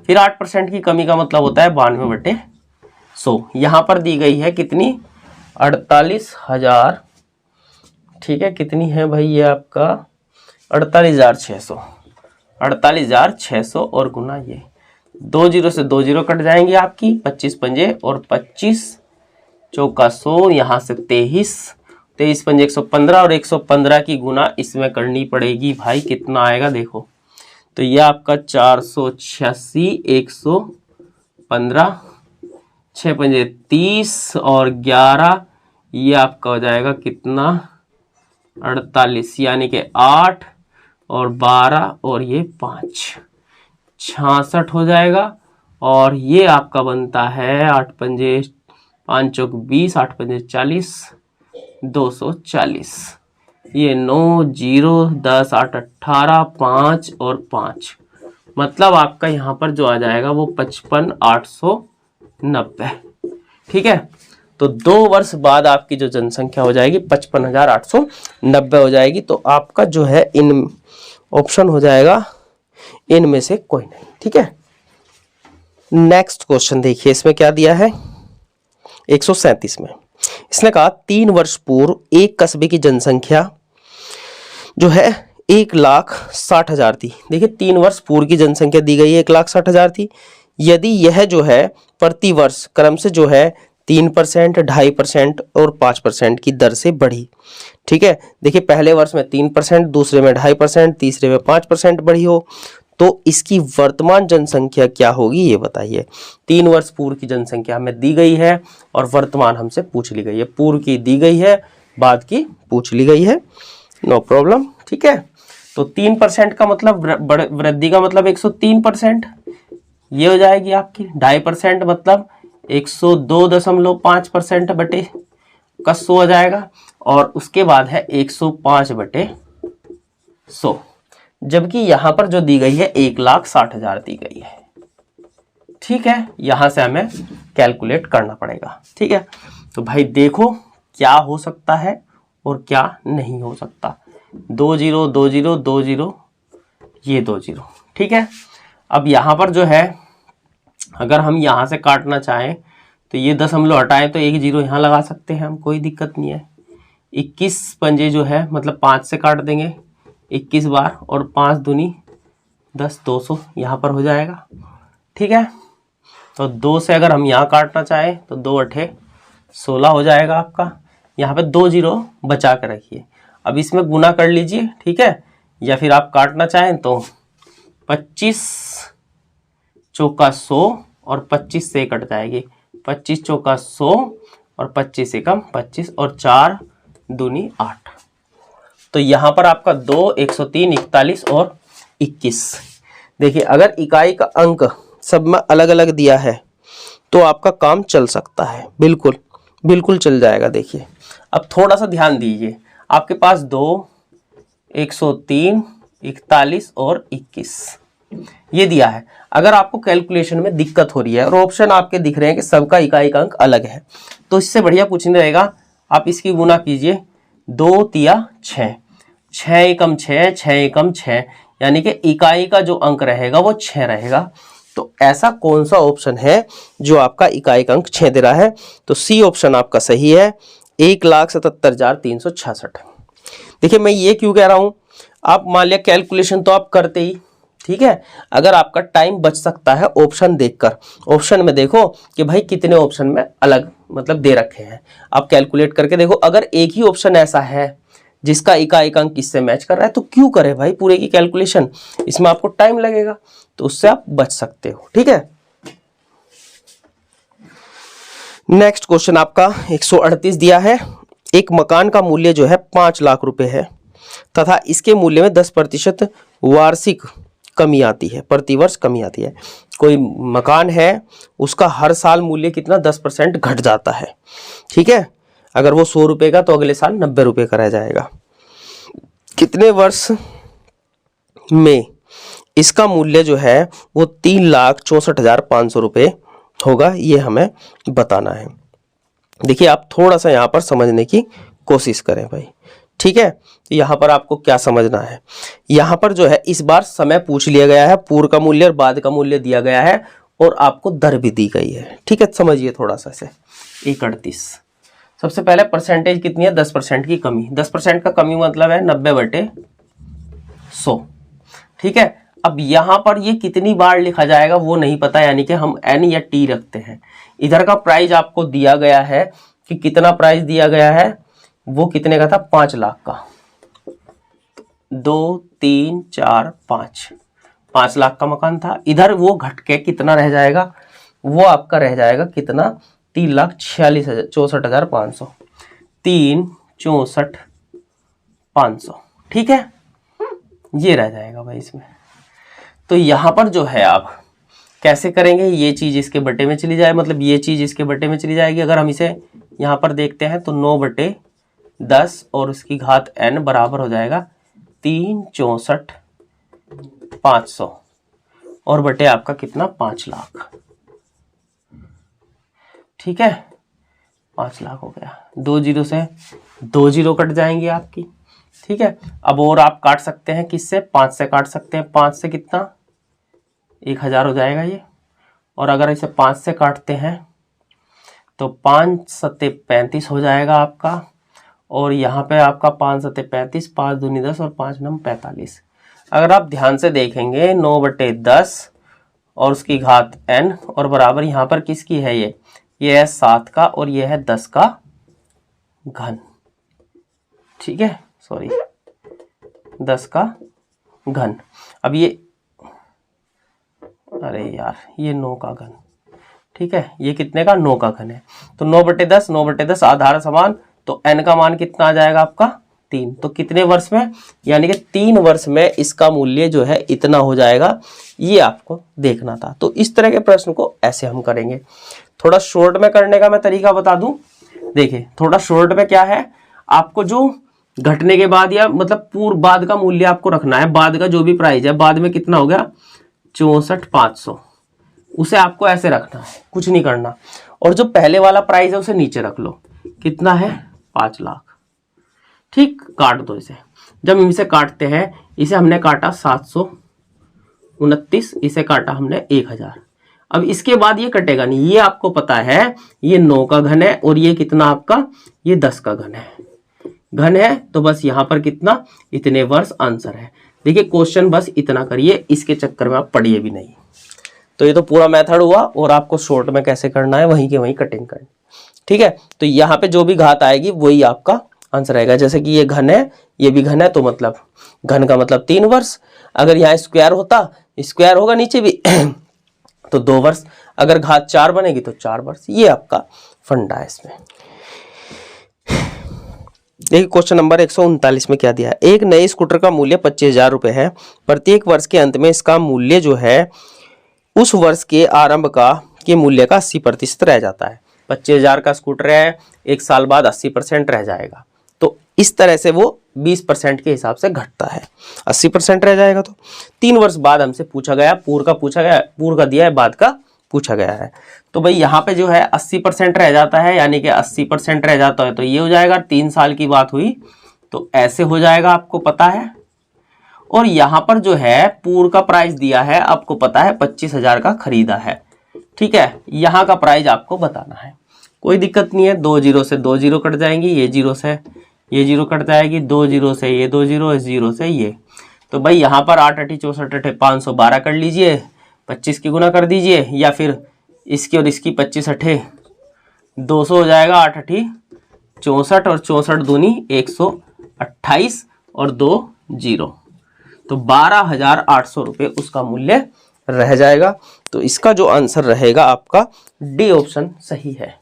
फिर 8% की कमी का मतलब होता है 92 बटे 100। यहाँ पर दी गई है कितनी, 48,000, ठीक है, कितनी है भाई ये आपका 48,600, 48,600 और गुना ये 2 0 से 2 0 कट जाएंगे आपकी, 25 पंजे और 25 चौका 100, यहाँ से 23 पंजे 115 और 115 की गुना इसमें करनी पड़ेगी भाई, कितना आएगा देखो, तो ये आपका 486, 115, 6 पंजे 30 और 11, ये आपका हो जाएगा कितना 48, यानी कि 8 और 12 और ये 5, 66 हो जाएगा। और ये आपका बनता है 8 पंजे 5 चौक 20, 8 पंजे 40, 240। ये 9 0 10 8 18 5 और 5, मतलब आपका यहाँ पर जो आ जाएगा वो 55,890। ठीक है, तो 2 वर्ष बाद आपकी जो जनसंख्या हो जाएगी 55,890 हो जाएगी। तो आपका जो है इन ऑप्शन हो जाएगा इनमें से कोई नहीं। ठीक है, नेक्स्ट क्वेश्चन देखिए, इसमें क्या दिया है 137 में। इसने कहा 3 वर्ष पूर्व एक कस्बे की जनसंख्या जो है 1,60,000 थी। देखिए 3 वर्ष पूर्व की जनसंख्या दी गई है 1,60,000 थी। यदि यह जो है प्रति वर्ष क्रम से जो है 3%, 2.5% और 5% की दर से बढ़ी। ठीक है, देखिए पहले वर्ष में 3%, दूसरे में 2.5%, तीसरे में 5% बढ़ी हो, तो इसकी वर्तमान जनसंख्या क्या होगी ये बताइए। 3 वर्ष पूर्व की जनसंख्या हमें दी गई है और वर्तमान हमसे पूछ ली गई है। पूर्व की दी गई है, बाद की पूछ ली गई है, नो प्रॉब्लम। ठीक है, तो 3% का मतलब वृद्धि का मतलब 103%, ये हो जाएगी आपकी। 2.5% मतलब 102.5% बटे का 100 आ जाएगा, और उसके बाद है 105 बटे 100, जबकि यहां पर जो दी गई है 1,60,000 दी गई है। ठीक है, यहां से हमें कैलकुलेट करना पड़ेगा। ठीक है, तो भाई देखो क्या हो सकता है और क्या नहीं हो सकता। 2 0 2 0 2 0, ये 2 0। ठीक है, अब यहां पर जो है अगर हम यहां से काटना चाहें तो ये 10 हटाएं तो 1 0 यहां लगा सकते हैं हम, कोई दिक्कत नहीं है। 21 पंजे जो है मतलब 5 से काट देंगे 21 बार, और 5 दूनी 10, 200 यहाँ पर हो जाएगा। ठीक है, तो 2 से अगर हम यहाँ काटना चाहें तो 2 8 16 हो जाएगा आपका। यहाँ पे 2 0 बचा कर रखिए, अब इसमें गुना कर लीजिए। ठीक है, या फिर आप काटना चाहें तो 25 चौका 100 और 25 से कट जाएगी, 25 चौका 100 और 25 से कम 25, और 4 दूनी 8। तो यहां पर आपका 2 103 41 और 21। देखिए अगर इकाई का अंक सब में अलग अलग दिया है तो आपका काम चल सकता है, बिल्कुल बिल्कुल चल जाएगा। देखिए अब थोड़ा सा ध्यान दीजिए, आपके पास 2 103 41 और 21 ये दिया है। अगर आपको कैलकुलेशन में दिक्कत हो रही है और ऑप्शन आपके दिख रहे हैं कि सबका इकाई का अंक अलग है, तो इससे बढ़िया पूछने रहेगा आप इसकी गुना कीजिए। 2 तिया 6, 6 एकम 6, 6 एकम 6, यानी कि इकाई का जो अंक रहेगा वो 6 रहेगा। तो ऐसा कौन सा ऑप्शन है जो आपका इकाई का अंक 6 दे रहा है? तो सी ऑप्शन आपका सही है, 1,77,366। देखिए मैं ये क्यों कह रहा हूं, आप मान लिया कैलकुलेशन तो आप करते ही, ठीक है, अगर आपका टाइम बच सकता है ऑप्शन देखकर, ऑप्शन में देखो कि भाई कितने ऑप्शन में अलग मतलब दे रखे हैं, आप कैलकुलेट करके देखो। अगर एक ही ऑप्शन ऐसा है जिसका इकाई का अंक किससे मैच कर रहा है तो क्यों करे भाई पूरे की कैलकुलेशन, इसमें आपको टाइम लगेगा, तो उससे आप बच सकते हो। ठीक है, नेक्स्ट क्वेश्चन आपका 138 दिया है। एक मकान का मूल्य जो है 5 लाख रुपए है तथा इसके मूल्य में 10% वार्षिक कमी आती है, प्रतिवर्ष कमी आती है। कोई मकान है उसका हर साल मूल्य कितना 10% घट जाता है। ठीक है, अगर वो 100 रुपए का तो अगले साल 90 रुपए का रह जाएगा। कितने वर्ष में इसका मूल्य जो है वो 3,64,500 रुपए होगा, ये हमें बताना है। देखिए आप थोड़ा सा यहाँ पर समझने की कोशिश करें भाई। ठीक है, यहाँ पर आपको क्या समझना है, यहाँ पर जो है इस बार समय पूछ लिया गया है, पूर्व का मूल्य और बाद का मूल्य दिया गया है और आपको दर भी दी गई है। ठीक है, समझिए थोड़ा सा इसे। 138 सबसे पहले परसेंटेज कितनी है, 10% की कमी। 10% का कमी मतलब है 90/100। ठीक है, अब यहां पर ये कितनी बार लिखा जाएगा वो नहीं पता, यानी कि हम एन या टी रखते हैं। इधर का प्राइस आपको दिया गया है कि कितना प्राइस दिया गया है, वो कितने का था, 5 लाख का। 2 3 4 5 लाख का मकान था। इधर वो घट के कितना रह जाएगा, वो आपका रह जाएगा कितना, 3,64,500, 3,64,500। ठीक है, ये रह जाएगा भाई इसमें। तो यहां पर जो है आप कैसे करेंगे, ये चीज इसके बटे में चली जाए, मतलब ये चीज इसके बटे में चली जाएगी। अगर हम इसे यहां पर देखते हैं तो 9/10 10 और उसकी घात n बराबर हो जाएगा 364,500 और बटे आपका कितना 5 लाख। ठीक है, 5 लाख हो गया। 2 जीरो से 2 जीरो कट जाएंगी आपकी। ठीक है, अब और आप काट सकते हैं किससे, 5 से काट सकते हैं। 5 से कितना 1000 हो जाएगा ये। और अगर इसे 5 से काटते हैं तो 5 सत्ते 35 हो जाएगा आपका। और यहाँ पे आपका 5 सत्ते 35, 5 दूनी 10 और 5 नम 45। अगर आप ध्यान से देखेंगे 9/10 और उसकी घात n और बराबर यहाँ पर किसकी है, ये है 7 का और ये है 10 का घन। ठीक है, सॉरी 10 का घन। अब ये, अरे यार ये 9 का घन। ठीक है, ये कितने का 9 का घन है। तो 9/10, 9/10 आधार समान, तो n का मान कितना आ जाएगा आपका 3। तो कितने वर्ष में, यानी कि 3 वर्ष में इसका मूल्य जो है इतना हो जाएगा। ये आपको देखना था। तो इस तरह के प्रश्न को ऐसे हम करेंगे। थोड़ा शॉर्ट में करने का मैं तरीका बता दूं। देखिए थोड़ा शॉर्ट में क्या है, आपको जो घटने के बाद या मतलब पूर्व बाद का मूल्य आपको रखना है। बाद का जो भी प्राइस है, बाद में कितना हो गया 64,500, उसे आपको ऐसे रखना है, कुछ नहीं करना। और जो पहले वाला प्राइस है उसे नीचे रख लो, कितना है 5 लाख। ठीक, काट दो इसे। जब इनसे काटते हैं, इसे हमने काटा 729, इसे काटा हमने 1000। अब इसके बाद ये कटेगा नहीं, ये आपको पता है ये 9 का घन है और ये कितना आपका, ये 10 का घन है। तो बस यहां पर कितना, इतने वर्ष आंसर है। देखिए क्वेश्चन बस इतना करिए, इसके चक्कर में आप पढ़िए भी नहीं। तो ये तो पूरा मेथड हुआ और आपको शॉर्ट में कैसे करना है वहीं के वहीं कटिंग करनी। ठीक है, तो यहाँ पे जो भी घात आएगी वही आपका आंसर आएगा। जैसे कि ये घन है, ये भी घन है, तो मतलब घन का मतलब 3 वर्ष। अगर यहाँ स्क्वायर होता, स्क्वायर होगा नीचे भी तो 2 वर्ष। अगर घात 4 बनेगी तो 4 वर्ष। ये आपका फंडा है इसमें। देखिए क्वेश्चन नंबर 139 में क्या दिया है। एक नए स्कूटर का मूल्य 25,000 रुपए है। प्रत्येक वर्ष के अंत में इसका मूल्य जो है उस वर्ष के आरंभ के मूल्य का 80% रह जाता है। 25,000 का स्कूटर है, 1 साल बाद 80% रह जाएगा। तो इस तरह से वो 20% के हिसाब से घटता है। 80% रह जाएगा। तो 3 वर्ष बाद हमसे पूछा गया, पूर्व का दिया है, बाद का पूछा गया है। तो भाई यहाँ पे जो है 80% रह जाता है, यानी कि 80% रह जाता है तो ये हो जाएगा। 3 साल की बात हुई तो ऐसे हो जाएगा, आपको पता है। और यहाँ पर जो है पूर्व का प्राइस दिया है, आपको पता है 25,000 का खरीदा है। ठीक है, यहाँ का प्राइस आपको बताना है, कोई दिक्कत नहीं है। 2 जीरो से 2 जीरो कट जाएंगी, ये जीरो से ये जीरो कट जाएगी, 2 जीरो से ये 2 जीरो, इस जीरो से ये। तो भाई यहाँ पर 8 8 64 512 कर लीजिए, 25 की गुना कर दीजिए, या फिर इसकी और इसकी 25 8 200 हो जाएगा। 8 8 64 और 64 दूनी 128 और 2 जीरो, तो 12,800 रुपये उसका मूल्य रह जाएगा। तो इसका जो आंसर रहेगा आपका डी ऑप्शन सही है।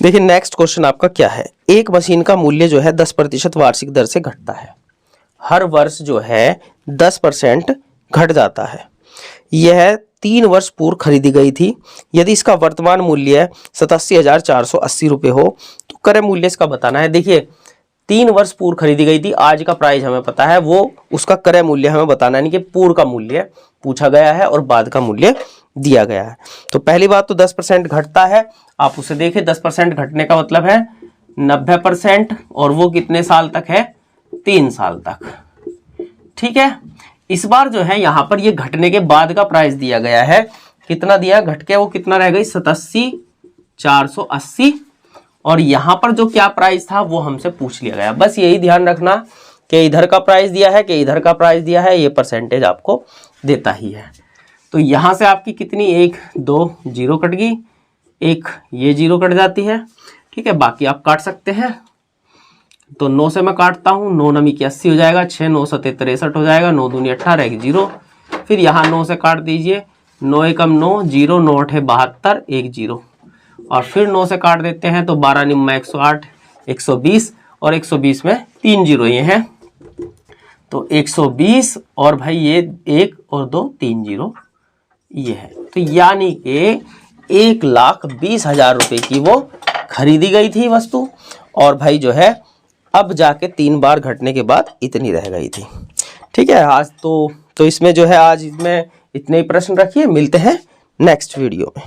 देखिए नेक्स्ट क्वेश्चन आपका क्या है। एक मशीन का मूल्य जो है 10% वार्षिक दर से घटता है। हर वर्ष जो है 10% घट जाता है। यह 3 वर्ष पूर्व खरीदी गई थी। यदि इसका वर्तमान मूल्य 87,480 रुपये हो तो क्रय मूल्य इसका बताना है। देखिए 3 वर्ष पूर्व खरीदी गई थी, आज का प्राइस हमें पता है, वो उसका क्रय मूल्य हमें बताना है, यानी कि पूर्व का मूल्य पूछा गया है और बाद का मूल्य दिया गया है। तो पहली बात तो 10% घटता है, आप उसे देखिए 10% घटने का मतलब है 90%, और वो कितने साल तक है 3 साल तक। ठीक है, इस बार जो है यहाँ पर ये घटने के बाद का प्राइस दिया गया है, कितना दिया घट के, वो कितना रह गई 87,480, और यहाँ पर जो क्या प्राइस था वो हमसे पूछ लिया गया। बस यही ध्यान रखना कि इधर का प्राइस दिया है कि इधर का प्राइस दिया है, ये परसेंटेज आपको देता ही है। तो यहाँ से आपकी कितनी 1 2 जीरो कट गई, एक ये जीरो कट जाती है। ठीक है, बाकी आप काट सकते हैं। तो 9 से मैं काटता हूँ, 9 नमी की 80 हो जाएगा, 6 9 7 63 हो जाएगा, 9 दूनी 18 एक जीरो। फिर यहाँ 9 से काट दीजिए, 9 एकम 9 जीरो, 9 8 72 एक जीरो, और फिर 9 से काट देते हैं तो 12 निम्मा 108 120, और 120 में 3 जीरो ये हैं तो 120, और भाई ये 1 और 2 3 जीरो ये है। तो यानी कि 1,20,000 रुपए की वो खरीदी गई थी वस्तु, और भाई जो है अब जाके 3 बार घटने के बाद इतनी रह गई थी। ठीक है, आज तो इसमें जो है आज इसमें इतने ही प्रश्न रखिए। मिलते हैं नेक्स्ट वीडियो में।